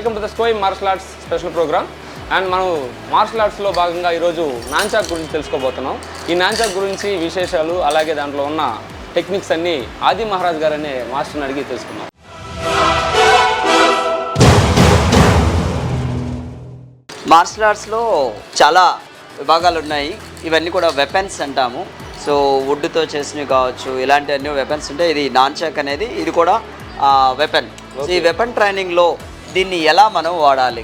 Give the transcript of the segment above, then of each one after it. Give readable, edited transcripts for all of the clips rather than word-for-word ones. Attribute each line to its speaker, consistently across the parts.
Speaker 1: Welcome to the స్కోయి martial arts special programme. And మనం martial ఆర్ట్స్లో భాగంగా ఈరోజు నాన్చాక్ గురించి తెలుసుకోబోతున్నాం. ఈ నాన్చాక్ గురించి విశేషాలు, అలాగే దాంట్లో ఉన్న టెక్నిక్స్ అన్నీ ఆది మహారాజ్ గారు అనే మాస్టర్ని అడిగి తెలుసుకున్నాం.
Speaker 2: మార్షల్ ఆర్ట్స్లో చాలా విభాగాలు ఉన్నాయి. ఇవన్నీ కూడా వెపన్స్ అంటాము. సో వుడ్తో చేసినవి కావచ్చు, ఇలాంటి అన్ని వెపన్స్ ఉంటాయి. ఇది నాన్చాక్ అనేది ఇది కూడా వెపన్. ఈ వెపన్ ట్రైనింగ్లో దీన్ని ఎలా మనం వాడాలి?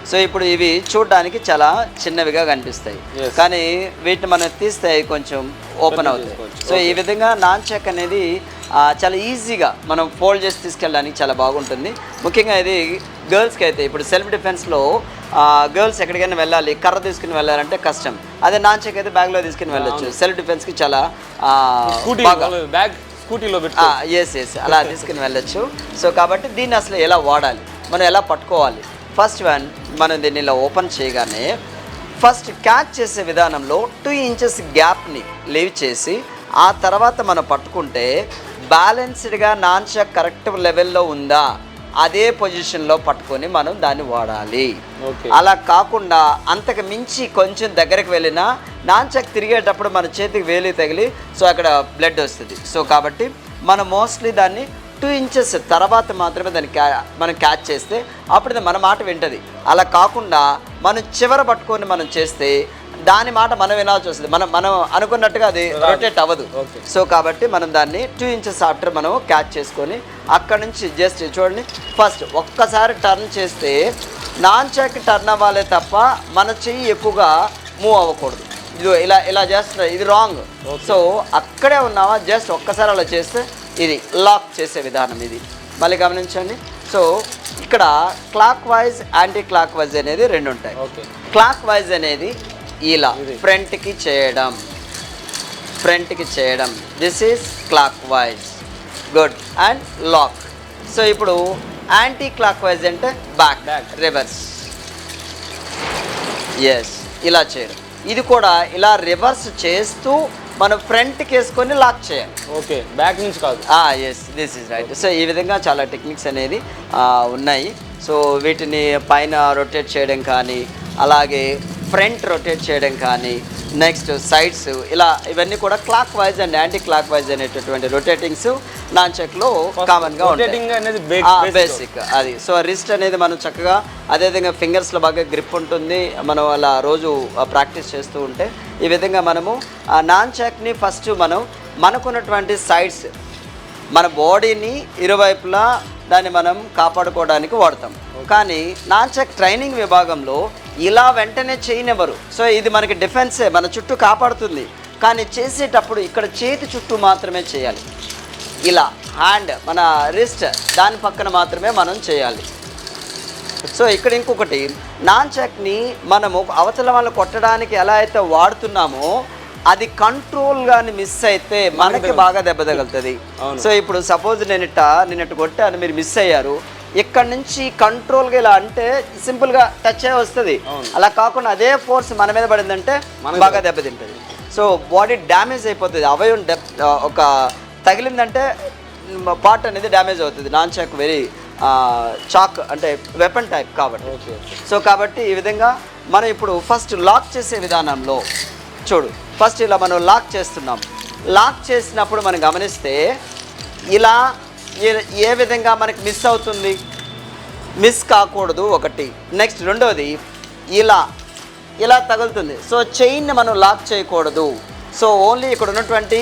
Speaker 2: సో ఇప్పుడు ఇవి చూడడానికి చాలా చిన్నవిగా కనిపిస్తాయి, కానీ వీటిని మనం తీస్తే కొంచెం ఓపెన్ అవుతాయి. సో ఈ విధంగా నాన్చాక్ అనేది చాలా ఈజీగా మనం ఫోల్డ్ చేసి తీసుకెళ్ళడానికి చాలా బాగుంటుంది. ముఖ్యంగా ఇది గర్ల్స్కి అయితే ఇప్పుడు సెల్ఫ్ డిఫెన్స్లో గర్ల్స్ ఎక్కడికైనా వెళ్ళాలి, కర్ర తీసుకుని వెళ్ళాలంటే కష్టం. అదే నాన్చాక్ అయితే బ్యాగ్లో తీసుకుని వెళ్ళొచ్చు. సెల్ఫ్ డిఫెన్స్కి చాలా
Speaker 1: స్కూటీలో
Speaker 2: అలా తీసుకుని వెళ్ళొచ్చు. సో కాబట్టి దీన్ని అసలు ఎలా వాడాలి, మనం ఎలా పట్టుకోవాలి? ఫస్ట్ వన్, మనం దీన్ని ఇలా ఓపెన్ చేయగానే ఫస్ట్ క్యాచ్ చేసే విధానంలో 2 ఇంచెస్ గ్యాప్ని లీవ్ చేసి ఆ తర్వాత మనం పట్టుకుంటే బ్యాలెన్స్డ్గా నాన్చాక్ కరెక్ట్ లెవెల్లో ఉందా అదే పొజిషన్లో పట్టుకొని మనం దాన్ని వాడాలి. అలా కాకుండా అంతకు మించి కొంచెం దగ్గరికి వెళ్ళినా నాన్చాక్ తిరిగేటప్పుడు మన చేతికి వేలి తగిలి సో అక్కడ బ్లడ్ వస్తుంది. సో కాబట్టి మనం మోస్ట్లీ దాన్ని 2 ఇంచెస్ తర్వాత మాత్రమే దాన్ని మనం క్యాచ్ చేస్తే అప్పుడు మన మాట వింటది. అలా కాకుండా మనం చివర పట్టుకొని మనం చేస్తే దాని మాట మనం వినాల్సి వస్తుంది. మనం అనుకున్నట్టుగా అది రొటేట్ అవ్వదు. సో కాబట్టి మనం దాన్ని 2 ఇంచెస్ ఆఫ్టర్ మనం క్యాచ్ చేసుకొని అక్కడ నుంచి జస్ట్ చూడండి, ఫస్ట్ ఒక్కసారి టర్న్ చేస్తే నాన్చాక్ టర్న్ అవ్వాలే తప్ప మన చెయ్యి ఎక్కువగా మూవ్ అవ్వకూడదు. ఇది ఇలా చేస్తున్నారు, ఇది రాంగ్. సో అక్కడే ఉన్నావా, జస్ట్ ఒక్కసారి అలా చేస్తే ఇది లాక్ చేసే విధానం. ఇది మళ్ళీ గమనించండి. సో ఇక్కడ clockwise, anti clock wise అనేది రెండు ఉంటాయి. క్లాక్ వైజ్ అనేది ఇలా ఫ్రంట్కి చేయడం, this is clockwise, good. And lock. So ఇప్పుడు యాంటీ క్లాక్ వైజ్ అంటే బ్యాక్, రివర్స్, ఎస్, ఇలా చేయడం. ఇది కూడా ఇలా రివర్స్ చేస్తూ మనం ఫ్రంట్కి వేసుకొని లాక్ చేయాలి.
Speaker 1: ఓకే, బ్యాక్ నుంచి కాదు.
Speaker 2: Yes, this is right. So ఈ విధంగా చాలా టెక్నిక్స్ అనేది ఉన్నాయి. సో వీటిని పైన రొటేట్ చేయడం కానీ, అలాగే ఫ్రంట్ రొటేట్ చేయడం కానీ, నెక్స్ట్ సైడ్స్, ఇలా ఇవన్నీ కూడా clock wise and anti clock wise అనేటటువంటి రొటేటింగ్స్ నాన్చాక్లో కామన్గా ఉంటాయి. బేసిక్ అది. సో రిస్ట్ అనేది మనం చక్కగా అదేవిధంగా ఫింగర్స్లో బాగా గ్రిప్ ఉంటుంది. మనం అలా రోజు ప్రాక్టీస్ చేస్తూ ఉంటే ఈ విధంగా మనము నాన్చాక్ని ఫస్ట్ మనకున్నటువంటి సైడ్స్, మన బాడీని ఇరువైపులా దాన్ని మనం కాపాడుకోవడానికి వాడతాం. కానీ నాన్చాక్ ట్రైనింగ్ విభాగంలో ఇలా వెంటనే చేయనివ్వరు. సో ఇది మనకి డిఫెన్సే, మన చుట్టూ కాపాడుతుంది. కానీ చేసేటప్పుడు ఇక్కడ చేతి చుట్టూ మాత్రమే చేయాలి. ఇలా హ్యాండ్, మన రిస్ట్ దాని పక్కన మాత్రమే మనం చేయాలి. సో ఇక్కడ ఇంకొకటి, నాన్చాక్ని మనము అవతల వాళ్ళు కొట్టడానికి ఎలా అయితే వాడుతున్నామో అది కంట్రోల్ గాని మిస్ అయితే మనకి బాగా దెబ్బ తగులుతుంది. సో ఇప్పుడు సపోజ్ నేను కొట్టాను, మీరు మిస్ అయ్యారు, ఇక్కడ నుంచి కంట్రోల్గా ఇలా అంటే సింపుల్గా టచ్ అయ్యి వస్తుంది. అలా కాకుండా అదే ఫోర్స్ మన మీద పడిందంటే బాగా దెబ్బతింటుంది. సో బాడీ డ్యామేజ్ అయిపోతుంది. అవయవం ఒక తగిలిందంటే పార్ట్ అనేది డ్యామేజ్ అవుతుంది. నాన్చాక్ వెరీ చాక్ అంటే వెపన్ టైప్ కాబట్టి. సో కాబట్టి ఈ విధంగా మనం ఇప్పుడు ఫస్ట్ లాక్ చేసే విధానంలో చూడు, ఫస్ట్ ఇలా మనం లాక్ చేస్తున్నాం. లాక్ చేసినప్పుడు మనం గమనిస్తే ఇలా ఏ విధంగా మనకి మిస్ అవుతుంది, మిస్ కాకూడదు ఒకటి. నెక్స్ట్ రెండోది, ఇలా తగులుతుంది. సో చైన్ని మనం లాక్ చేయకూడదు. సో ఓన్లీ ఇక్కడ ఉన్నటువంటి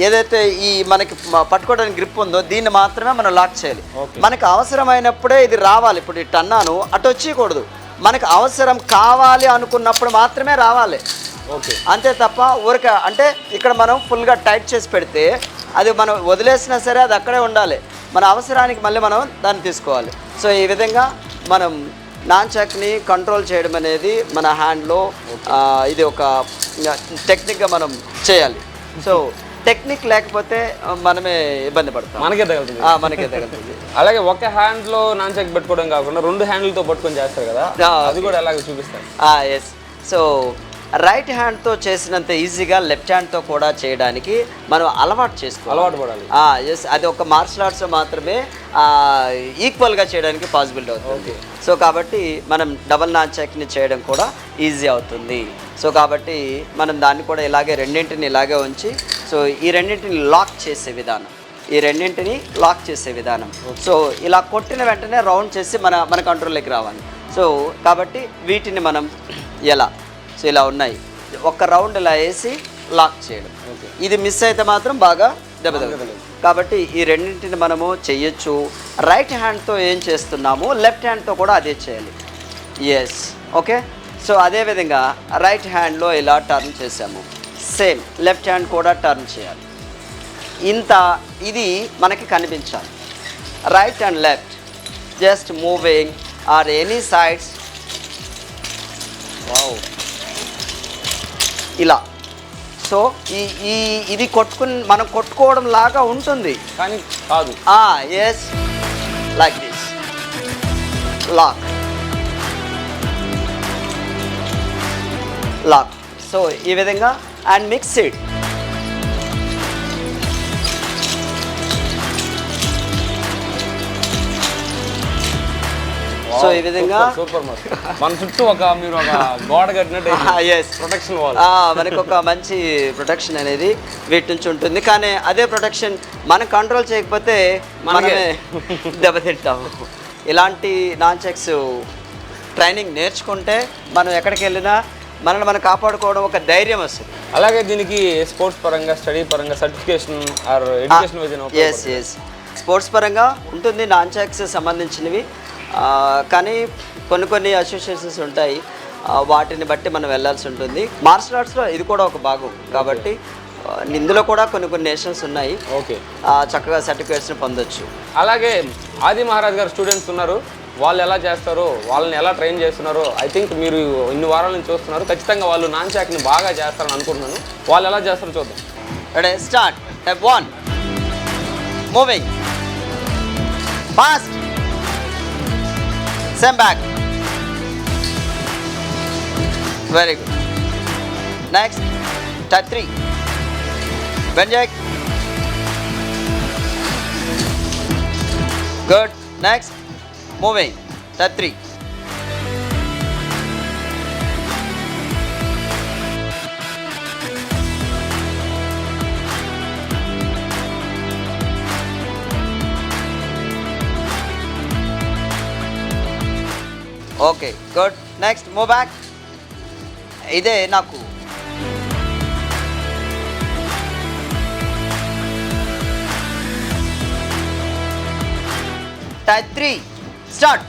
Speaker 2: ఏదైతే ఈ మనకి పట్టుకోవడానికి గ్రిప్ ఉందో దీన్ని మాత్రమే మనం లాక్ చేయాలి. మనకు అవసరమైనప్పుడే ఇది రావాలి. ఇప్పుడు ఇటు అన్నాను, అటు వచ్చేయకూడదు. మనకు అవసరం కావాలి అనుకున్నప్పుడు మాత్రమే రావాలి. అంతే తప్ప ఊరిక అంటే ఇక్కడ మనం ఫుల్గా టైట్ చేసి పెడితే అది మనం వదిలేసినా సరే అది అక్కడే ఉండాలి. మన అవసరానికి మళ్ళీ మనం దాన్ని తీసుకోవాలి. సో ఈ విధంగా మనం నాన్చాక్ని కంట్రోల్ చేయడం అనేది మన హ్యాండ్లో ఇది ఒక టెక్నిక్గా మనం చేయాలి. సో టెక్నిక్ లేకపోతే మనమే ఇబ్బంది పడతాం, మనకే తగులుతుంది.
Speaker 1: అలాగే ఒక హ్యాండ్లో నాన్చాక్ పెట్టుకోవడం కాకుండా 2 హ్యాండ్లతో పట్టుకొని చేస్తారు కదా, అది కూడా ఎలాగో చూపిస్తారు.
Speaker 2: ఎస్. సో రైట్ హ్యాండ్తో చేసినంత ఈజీగా లెఫ్ట్ హ్యాండ్తో కూడా చేయడానికి మనం అలవాటు చేసుకోవాలి,
Speaker 1: అలవాటు పడాలి.
Speaker 2: ఎస్, అది ఒక మార్షల్ ఆర్ట్స్లో మాత్రమే ఈక్వల్గా చేయడానికి పాసిబిలిటీ అవుతుంది. సో కాబట్టి మనం డబల్ నాంచాక్ని చేయడం కూడా ఈజీ అవుతుంది. సో కాబట్టి మనం దాన్ని కూడా ఇలాగే రెండింటిని ఇలాగే ఉంచి, సో ఈ రెండింటిని లాక్ చేసే విధానం, ఈ రెండింటిని లాక్ చేసే విధానం. సో ఇలా కొట్టిన వెంటనే రౌండ్ చేసి మన కంట్రోల్లోకి రావాలి. సో కాబట్టి వీటిని మనం ఎలా, సో ఇలా ఉన్నాయి, ఒక రౌండ్ ఇలా వేసి లాక్ చేయడం. ఇది మిస్ అయితే మాత్రం బాగా దెబ్బతగలదు. కాబట్టి ఈ రెండింటిని మనము చెయ్యొచ్చు. రైట్ హ్యాండ్తో ఏం చేస్తున్నామో లెఫ్ట్ హ్యాండ్తో కూడా అదే చేయాలి. Yes, okay. సో అదేవిధంగా రైట్ హ్యాండ్లో ఇలా టర్న్ చేసాము, సేమ్ లెఫ్ట్ హ్యాండ్ కూడా టర్న్ చేయాలి. ఇది మనకి కనిపించాలి. Right and left just moving or any sides, ఇలా. సో ఇది మనం కొట్టుకోవడం లాగా ఉంటుంది
Speaker 1: కానీ కాదు.
Speaker 2: Yes, like this lock. So ఈ విధంగా అండ్ మిక్స్ ఇట్. సో ఈ విధంగా
Speaker 1: సూపర్. మన చుట్టూ మీరు ఒక గోడ కట్టినట్టు
Speaker 2: ఎస్,
Speaker 1: ప్రొటెక్షన్ వాల్,
Speaker 2: మనకు ఒక మంచి ప్రొటెక్షన్ అనేది వీటి నుంచి ఉంటుంది. కానీ అదే ప్రొటెక్షన్ మనం కంట్రోల్ చేయకపోతే మనమే దెబ్బతింటాము. ఇలాంటి నాన్చెక్స్ ట్రైనింగ్ నేర్చుకుంటే మనం ఎక్కడికి వెళ్ళినా మనల్ని మనం కాపాడుకోవడం ఒక ధైర్యం వస్తుంది.
Speaker 1: అలాగే దీనికి స్పోర్ట్స్ పరంగా, స్టడీ పరంగా certification or education wise
Speaker 2: yes sports పరంగా ఉంటుంది నాన్చెక్స్ సంబంధించినవి. కానీ కొన్ని అసోసియేషన్స్ ఉంటాయి, వాటిని బట్టి మనం వెళ్ళాల్సి ఉంటుంది. మార్షల్ ఆర్ట్స్లో ఇది కూడా ఒక భాగం కాబట్టి ఇందులో కూడా కొన్ని నేషన్స్ ఉన్నాయి.
Speaker 1: ఓకే,
Speaker 2: చక్కగా సర్టిఫికేట్స్ని పొందొచ్చు.
Speaker 1: అలాగే ఆది మహారాజ్ గారు స్టూడెంట్స్ ఉన్నారు, వాళ్ళు ఎలా చేస్తారో, వాళ్ళని ఎలా ట్రైన్ చేస్తున్నారో ఐ థింక్ మీరు ఇన్ని వారాల నుంచి చూస్తున్నారు. ఖచ్చితంగా వాళ్ళు నాన్చాక్ని బాగా చేస్తారని అనుకుంటున్నాను. వాళ్ళు ఎలా చేస్తారో చూద్దాం.
Speaker 2: Ready, start. Step 1, moving fast, same back, very good. Next step 3, bend jack, good. Next, moving, step 3. Okay, good. Next, move back. ఇదే నాకు type 3, start.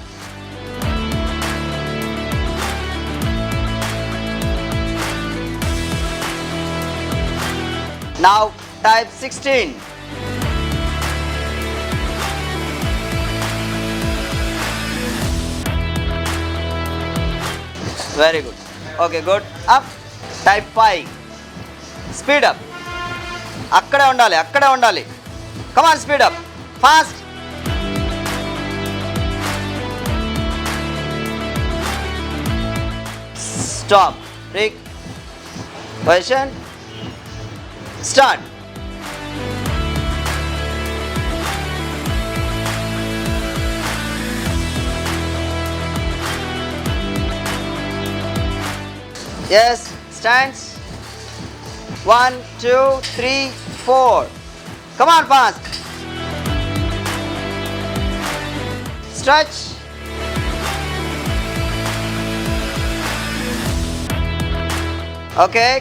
Speaker 2: Now type 16. Very good. Okay, good. Up. Type 5. Speed up. అక్కడే ఉండాలి. Come on, speed up. Fast. Stop. Break. Position. Start. Yes, stands. 1, 2, 3, 4. Come on, fast. Stretch. Okay,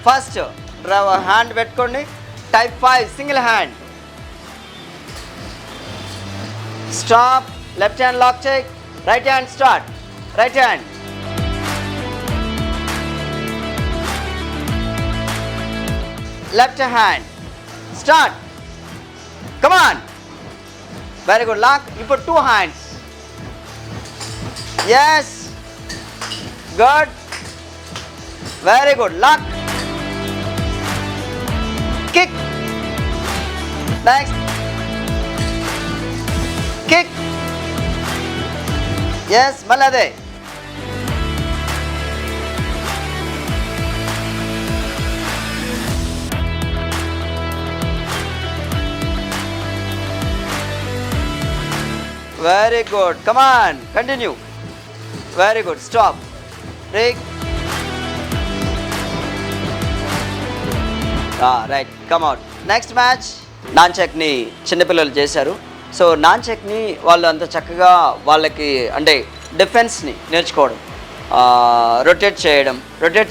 Speaker 2: first hand పెట్టుకోండి. Type 5, single hand. Stop. Left hand lock check. Right hand start. Right hand. Left hand. Start. Come on. Very good. Lock. You put 2 hands. Yes. Good. Very good. Lock. Kick. Next. Kick. Yes. Malade. Very good. Come on. Continue. Very good. Stop. Break. Right. Come out. Next match. నాన్ చెక్ని చిన్నపిల్లలు చేశారు. So non చెక్ని వాళ్ళు అంత చక్కగా వాళ్ళకి అంటే డిఫెన్స్ని నేర్చుకోవడం, రొటేట్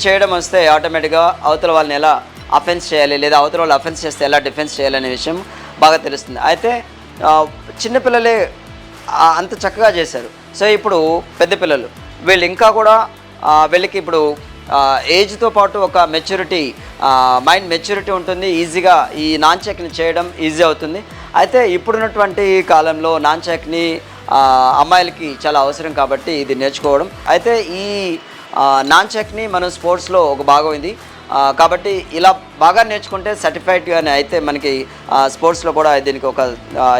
Speaker 2: చేయడం వస్తే ఆటోమేటిక్గా అవతల వాళ్ళని ఎలా అఫెన్స్ చేయాలి, లేదా అవతల వాళ్ళు అఫెన్స్ చేస్తే ఎలా డిఫెన్స్ చేయాలనే విషయం బాగా తెలుస్తుంది. అయితే చిన్నపిల్లలే అంత చక్కగా చేశారు. సో ఇప్పుడు పెద్ద పిల్లలు వీళ్ళు ఇంకా కూడా వీళ్ళకి ఇప్పుడు ఏజ్తో పాటు ఒక మెచ్యూరిటీ, మైండ్ మెచ్యూరిటీ ఉంటుంది. ఈజీగా ఈ నాన్ చెక్ని చేయడం ఈజీ అవుతుంది. అయితే ఇప్పుడున్నటువంటి కాలంలో నాన్ చెక్ని అమ్మాయిలకి చాలా అవసరం కాబట్టి ఇది నేర్చుకోవడం. అయితే ఈ నాన్ చెక్ని మనం స్పోర్ట్స్లో ఒక భాగం ఇది కాబట్టి ఇలా బాగా నేర్చుకుంటే సర్టిఫైడ్గానే అయితే మనకి స్పోర్ట్స్లో కూడా దీనికి ఒక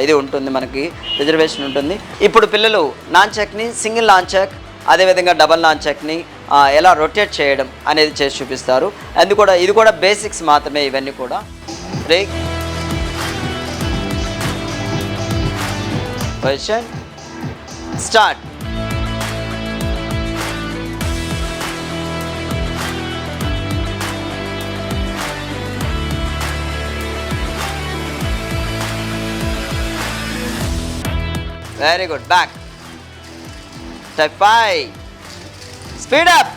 Speaker 2: ఇది ఉంటుంది, మనకి రిజర్వేషన్ ఉంటుంది. ఇప్పుడు పిల్లలు నాన్ చెక్ని, సింగిల్ నాన్ చెక్, అదేవిధంగా డబల్ నాన్ చెక్ని ఎలా రొటేట్ చేయడం అనేది చేసి చూపిస్తారు. ఇది కూడా బేసిక్స్ మాత్రమే ఇవన్నీ కూడా. Break, position, start. Very good. Back. Step 5. Speed up.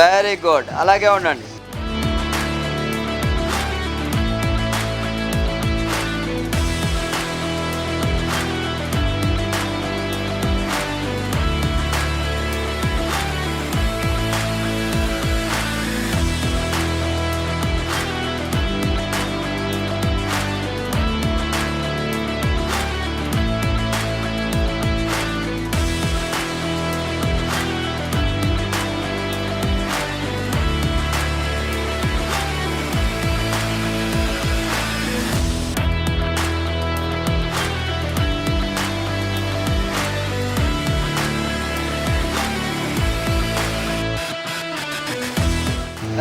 Speaker 2: Very good. అలాగే ఉండండి.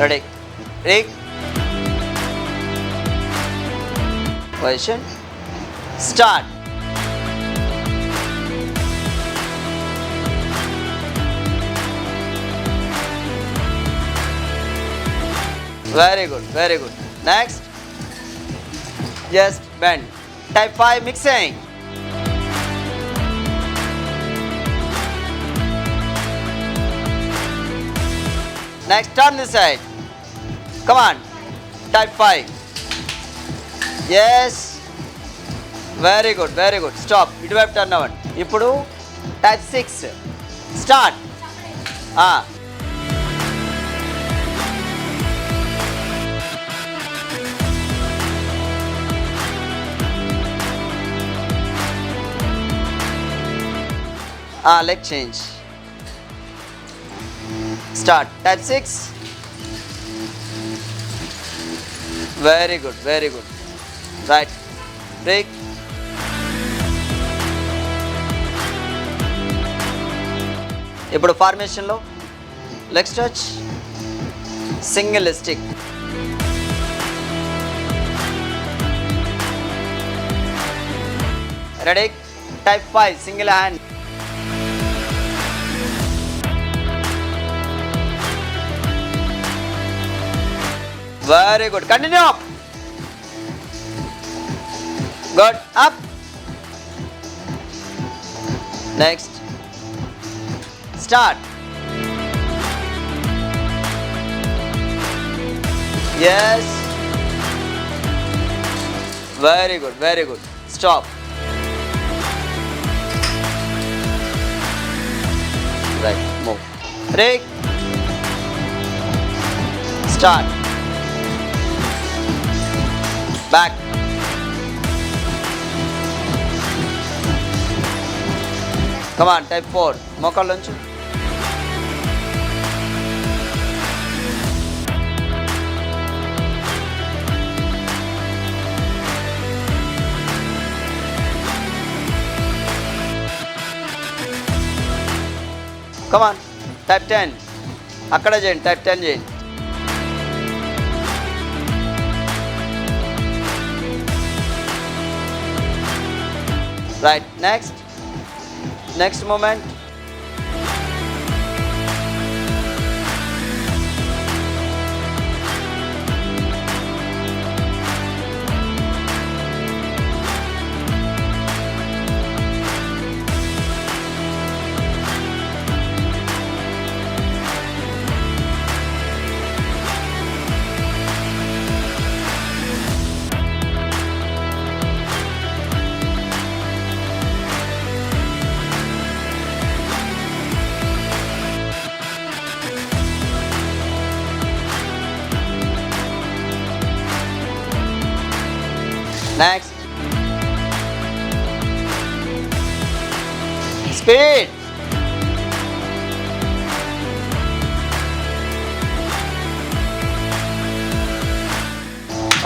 Speaker 2: Ready? Break. Position. Start. Very good. Very good. Next. Just bend. Type 5 mixing. Next, turn this side. Come on. Type 5. Yes. Very good. Very good. Stop. ఇటువైపు turn అవ్వండి. ఇప్పుడు type 6. Start. Leg change. Start. Type 6. Very good. Very good. Right. Break. ఇప్పుడు ఫార్మేషన్లో leg stretch, single stick. Ready? Type 5 single hand. Very good. Continue. Good. Up. Next. Start. Yes. Very good. Very good. Stop. Right. Move. Break. Start. Back. Come on, type 4. మోకాళ్ళ నుంచి. Come on, type 10. అక్కడ చేయండి, type 10 చేయండి. Right. Next movement. Next speed.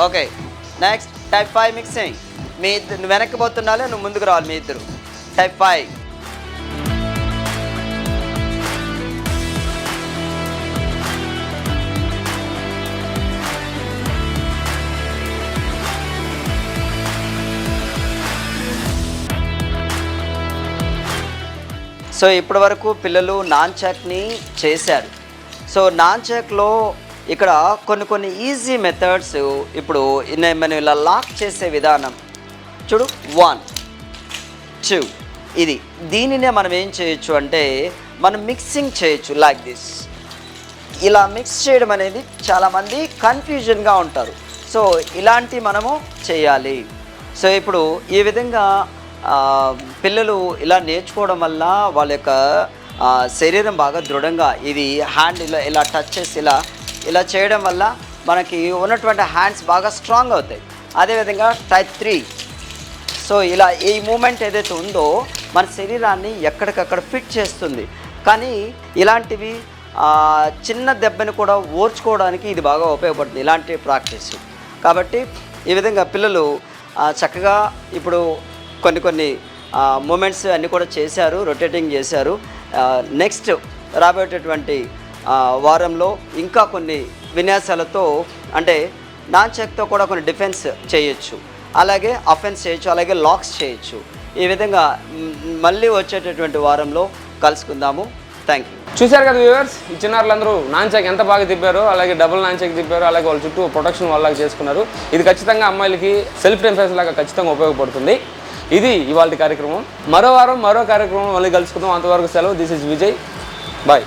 Speaker 2: Okay. Next type 5 mixing. మీ ఇద్దరు నువ్వు వెనక్కి పోతున్నాలే, నువ్వు ముందుకు రావాలి. మీ ఇద్దరు టైప్ 5. సో ఇప్పటి వరకు పిల్లలు నాన్చాక్ని చేశారు. సో నాన్చాక్లో ఇక్కడ కొన్ని ఈజీ మెథడ్స్ ఇప్పుడు మనం ఇలా లాక్ చేసే విధానం చూడు. 1 2 ఇది. దీనినే మనం ఏం చేయొచ్చు అంటే మనం మిక్సింగ్ చేయొచ్చు లైక్ దిస్. ఇలా మిక్స్ చేయడం అనేది చాలామంది కన్ఫ్యూజన్గా ఉంటారు. సో ఇలాంటి మనము చేయాలి. సో ఇప్పుడు ఈ విధంగా పిల్లలు ఇలా నేర్చుకోవడం వల్ల వాళ్ళ యొక్క శరీరం బాగా దృఢంగా, ఇది హ్యాండ్ ఇలా టచ్ చేసి ఇలా చేయడం వల్ల మనకి ఉన్నటువంటి హ్యాండ్స్ బాగా స్ట్రాంగ్ అవుతాయి. అదేవిధంగా టైప్ 3. సో ఇలా ఈ మూమెంట్ ఏదైతే ఉందో మన శరీరాన్ని ఎక్కడికక్కడ ఫిట్ చేస్తుంది. కానీ ఇలాంటివి చిన్న దెబ్బని కూడా ఓర్చుకోవడానికి ఇది బాగా ఉపయోగపడుతుంది, ఇలాంటి ప్రాక్టీస్. కాబట్టి ఈ విధంగా పిల్లలు చక్కగా ఇప్పుడు కొన్ని మూమెంట్స్ అన్నీ కూడా చేశారు, రొటేటింగ్ చేశారు. నెక్స్ట్ రాబోయేటటువంటి వారంలో ఇంకా కొన్ని విన్యాసాలతో, అంటే నాన్చాక్తో కూడా కొన్ని డిఫెన్స్ చేయొచ్చు, అలాగే అఫెన్స్ చేయొచ్చు, అలాగే లాక్స్ చేయొచ్చు. ఈ విధంగా మళ్ళీ వచ్చేటటువంటి వారంలో కలుసుకుందాము. Thank you.
Speaker 1: చూశారు కదా వ్యూవర్స్, ఈ చిన్నారులందరూ నాన్చాక్ ఎంత బాగా తిప్పారో, అలాగే డబుల్ నాన్చాక్ తిప్పారు, అలాగే వాళ్ళ చుట్టూ ప్రొటెక్షన్ వాళ్ళకి చేసుకున్నారు. ఇది ఖచ్చితంగా అమ్మాయిలకి సెల్ఫ్ డిఫెన్స్ లాగా ఖచ్చితంగా ఉపయోగపడుతుంది. ఇది ఇవాళ కార్యక్రమం. మరో వారం మరో కార్యక్రమం మళ్ళీ కలుసుకుందాం. అంతవరకు సెలవు. This is Vijay. బాయ్.